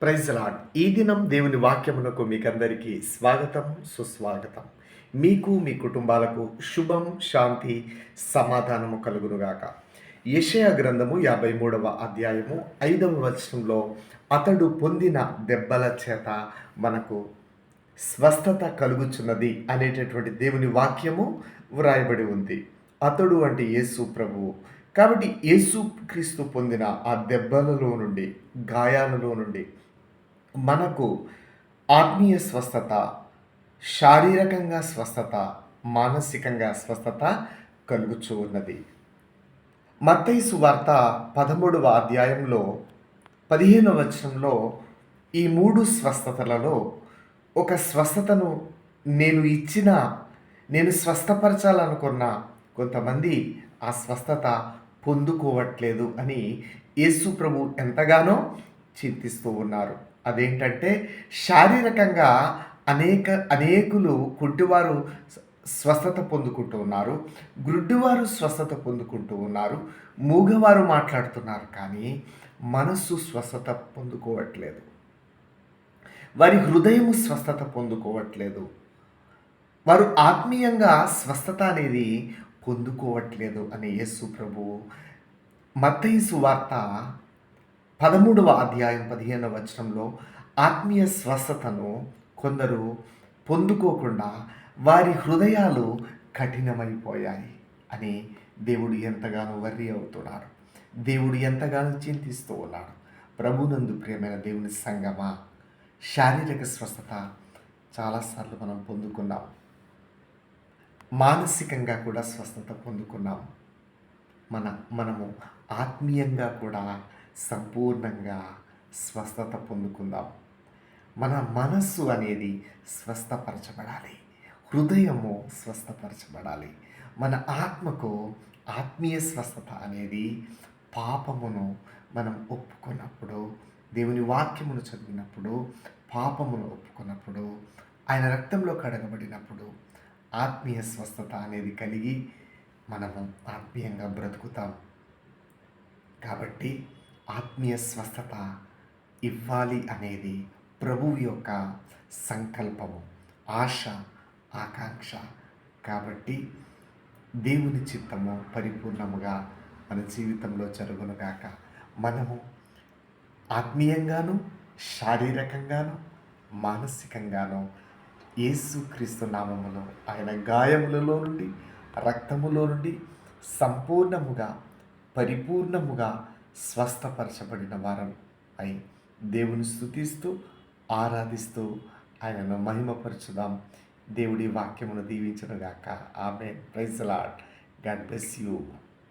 Praise lord. ఈ దినం దేవుని వాక్యమునకు మీకందరికీ స్వాగతం, సుస్వాగతం. మీకు మీ కుటుంబాలకు శుభం, శాంతి, సమాధానము కలుగునుగాక. యెషయా గ్రంథము 53వ అధ్యాయము 5వ వచనంలో అతడు పొందిన దెబ్బల చేత మనకు స్వస్థత కలుగుచున్నది అనేటటువంటి దేవుని వాక్యము వ్రాయబడి ఉంది. అతడు అంటే యేసు ప్రభువు. కాబట్టి యేసు క్రీస్తు పొందిన ఆ దెబ్బలలో నుండి, గాయాలలో నుండి మనకు ఆత్మీయ స్వస్థత, శారీరకంగా స్వస్థత, మానసికంగా స్వస్థత కలుగుచూ ఉన్నది. మత్తయి సువార్త 13వ అధ్యాయంలో 15వ వచనంలో ఈ 3 స్వస్థతలలో ఒక స్వస్థతను నేను స్వస్థపరచాలనుకున్న కొంతమంది ఆ స్వస్థత పొందుకోవట్లేదు అని యేసు ప్రభు ఎంతగానో చింతిస్తూ ఉన్నారు. అదేంటంటే శారీరకంగా అనేకులు కుంటివారు స్వస్థత పొందుకుంటూ ఉన్నారు, గ్రుడ్డివారు స్వస్థత పొందుకుంటూ ఉన్నారు, మూగవారు మాట్లాడుతున్నారు, కానీ మనస్సు స్వస్థత పొందుకోవట్లేదు. వారి హృదయము స్వస్థత పొందుకోవట్లేదు. వారు ఆత్మీయంగా స్వస్థత అనేది పొందుకోవట్లేదు అని యేసు ప్రభువు మత్తయి సువార్త 13వ అధ్యాయం 15వ వచనంలో ఆత్మీయ స్వస్థతను కొందరు పొందుకోకుండా వారి హృదయాలు కఠినమైపోయాయి అని దేవుడు ఎంతగానో వర్రీ అవుతున్నాడు. దేవుడు ఎంతగానో చింతిస్తూ ఉన్నాడు. ప్రభునందు ప్రియమైన దేవుని సంగమా, శారీరక స్వస్థత చాలాసార్లు మనం పొందుకున్నాం, మానసికంగా కూడా స్వస్థత పొందుకున్నాం. మనము ఆత్మీయంగా కూడా సంపూర్ణంగా స్వస్థత పొందుకుందాం. మన మనస్సు అనేది స్వస్థపరచబడాలి, హృదయము స్వస్థపరచబడాలి. మన ఆత్మకు ఆత్మీయ స్వస్థత అనేది పాపమును మనం ఒప్పుకున్నప్పుడు, దేవుని వాక్యమును చదివినప్పుడు, పాపమును ఒప్పుకున్నప్పుడు, ఆయన రక్తంలో కడగబడినప్పుడు ఆత్మీయ స్వస్థత అనేది కలిగి మనము ఆత్మీయంగా బ్రతుకుతాం. కాబట్టి ఆత్మీయ స్వస్థత ఇవ్వాలి అనేది ప్రభువు యొక్క సంకల్పము, ఆశ, ఆకాంక్ష. కాబట్టి దేవుని చిత్తము పరిపూర్ణముగా మన జీవితంలో జరుగునుగాక. మనము ఆత్మీయంగాను, శారీరకంగాను, మానసికంగాను యేసుక్రీస్తు నామములో ఆయన గాయములలో నుండి, రక్తములో నుండి సంపూర్ణముగా, పరిపూర్ణముగా స్వస్థపరచబడిన వారం అయి దేవుని స్తుతిస్తూ, ఆరాధిస్తూ ఆయనను మహిమపరచుదాం. దేవుడి వాక్యమును దీవించునుగాక. ఆమేన్. Praise the Lord. God bless you.